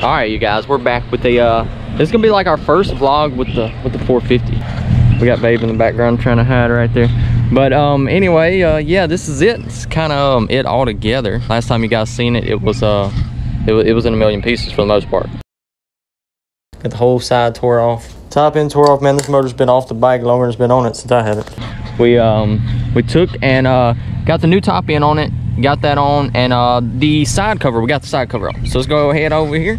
All right, you guys, we're back with the this is gonna be like our first vlog with the 450. We got Babe in the background trying to hide right there. But anyway, yeah, this is it. It's kind of it all together. Last time you guys seen it, it was in a million pieces for the most part. Got the whole side tore off. Top end tore off, man. This motor's been off the bike longer than it's been on it since I had it. We took and got the new top end on it. Got that on, and the side cover, we got the side cover on. So let's go ahead over here.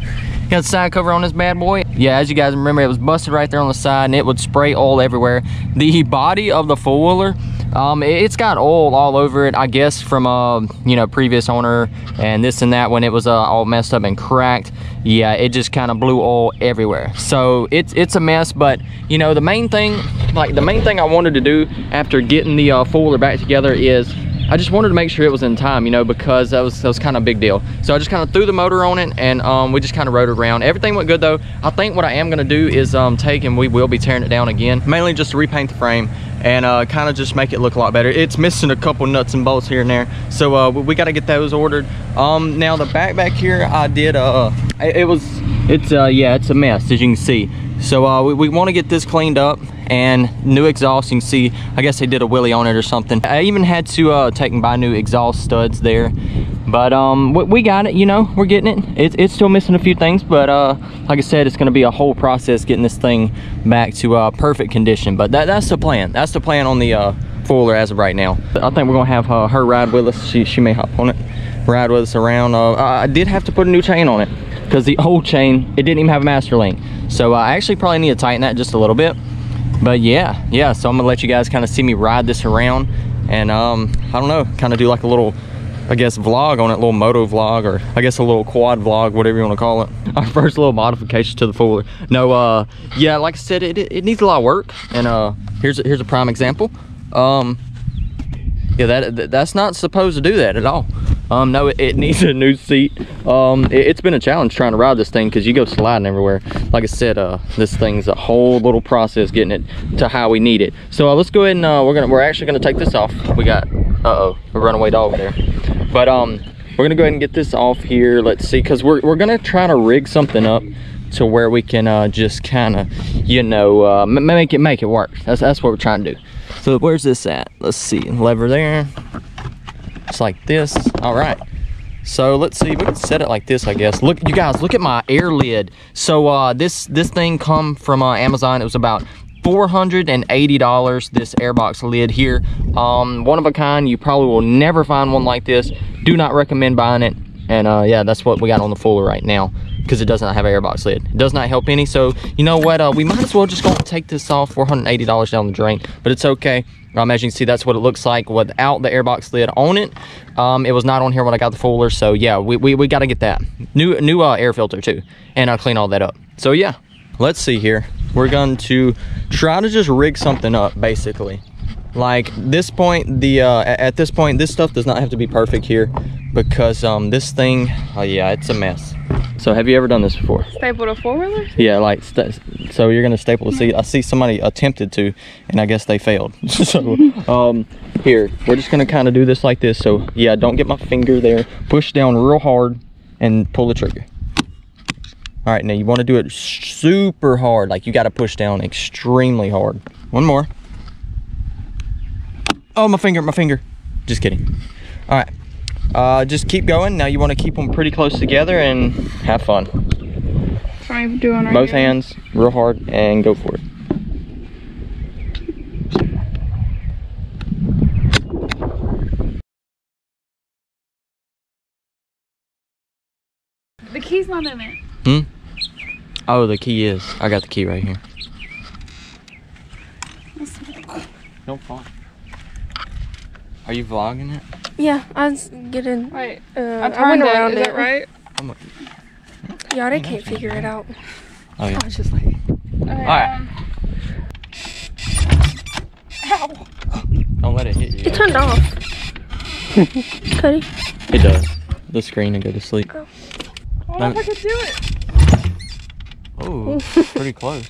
Got the side cover on this bad boy. Yeah, as you guys remember, it was busted right there on the side and it would spray oil everywhere. The body of the four-wheeler, it's got oil all over it, I guess from you know, previous owner and this and that when it was all messed up and cracked. Yeah, it just kind of blew oil everywhere. So it's a mess, but you know, the main thing I wanted to do after getting the four-wheeler back together is I just wanted to make sure it was in time, you know, because that was kind of a big deal. So I just kind of threw the motor on it, and we just kind of rode it around. Everything went good though. I think what I am gonna do is take, and we will be tearing it down again, mainly just to repaint the frame and kind of just make it look a lot better. It's missing a couple nuts and bolts here and there, so we got to get those ordered. Now the back here, I did it's a mess, as you can see. So we want to get this cleaned up, and new exhaust. You can see, I guess they did a wheelie on it or something. I even had to take and buy new exhaust studs there, but we got it, you know, we're getting it. It's still missing a few things, but like I said, it's going to be a whole process getting this thing back to perfect condition. But that's the plan. That's the plan on the four-wheeler as of right now. I think we're gonna have her ride with us. She may hop on it, ride with us around. I did have to put a new chain on it because the old chain, it didn't even have a master link. So I actually probably need to tighten that just a little bit. But yeah, so I'm gonna let you guys kind of see me ride this around, and I don't know, kind of do like a little, I guess, vlog on it, a little moto vlog, or I guess a little quad vlog, whatever you want to call it. Our first little modification to the four-wheeler. No, yeah, like I said, it needs a lot of work, and here's a prime example. Yeah, that's not supposed to do that at all. No, it needs a new seat. It's been a challenge trying to ride this thing because you go sliding everywhere. Like I said, this thing's a whole little process getting it to how we need it. So let's go ahead and we're actually gonna take this off. We got a runaway dog there, but we're gonna go ahead and get this off here. Let's see, because we're gonna try to rig something up to where we can just kind of, you know, make it work. That's what we're trying to do. So where's this at? Let's see, lever there. Just like this. All right, so let's see, we can set it like this, I guess. Look, you guys, look at my air lid. So this thing come from Amazon. It was about $480, this airbox lid here. One of a kind. You probably will never find one like this. Do not recommend buying it. And yeah, that's what we got on the Fuller right now, because it does not have an airbox lid. It does not help any. So you know what, we might as well just go and take this off. $480 down the drain, but it's okay. As you can see, that's what it looks like without the airbox lid on it. It was not on here when I got the Fuller, so yeah, we got to get that new air filter too, and I'll clean all that up. So yeah, let's see here. We're going to try to just rig something up, basically. Like this point, at this point, this stuff does not have to be perfect here, because this thing, oh yeah, it's a mess. So have you ever done this before? Stapled a four-wheeler? Yeah, like, so you're gonna staple the seat. I see somebody attempted to, and I guess they failed. So here, we're just gonna kind of do this like this. So yeah, don't get my finger there. Push down real hard and pull the trigger. All right, now you want to do it super hard. Like, you got to push down extremely hard. One more. Oh, my finger. Just kidding. All right, just keep going. Now you want to keep them pretty close together and have fun. So I'm doing right both here. Hands real hard and go for it. The key's not in it. Oh, the key is. I got the key right here. Don't fall. Are you vlogging it? Yeah, I was getting. Wait, I went around it. Is that right? Yeah, they can't figure it out. Oh yeah. I was just like. Alright. Ow. Don't let it hit you. It turned off. Cody? It does. The screen and go to sleep. Go. I don't know if I could do it. Oh, pretty close.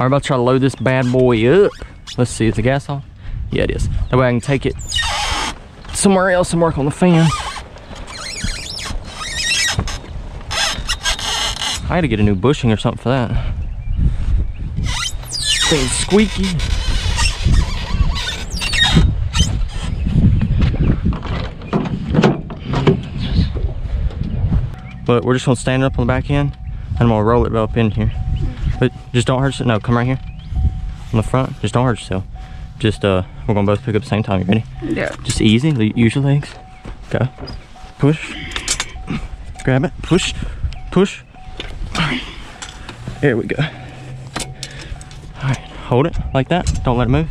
I'm about to try to load this bad boy up. Let's see, is the gas on? Yeah, it is. That way I can take it somewhere else and work on the fan. I had to get a new bushing or something for that. Thing's squeaky. But we're just gonna stand it up on the back end and I'm gonna roll it up in here. But just don't hurt yourself. No, come right here. On the front. Just don't hurt yourself. Just we're gonna both pick up at the same time. You ready? Yeah. Just easy. Use your legs. Go. Push. Grab it. Push. Push. Alright. There we go. Alright. Hold it like that. Don't let it move.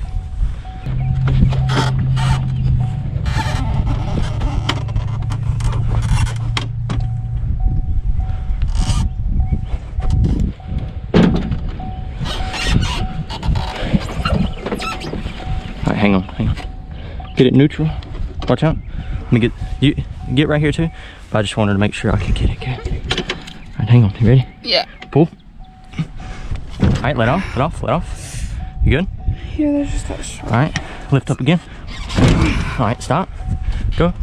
Hang on. Get it neutral. Watch out. Let me get right here too. But I just wanted to make sure I could get it good. Alright, hang on. You ready? Yeah. Pull. Alright, let off. You good? Yeah, there's just that short. Alright, lift up again. Alright, stop. Go.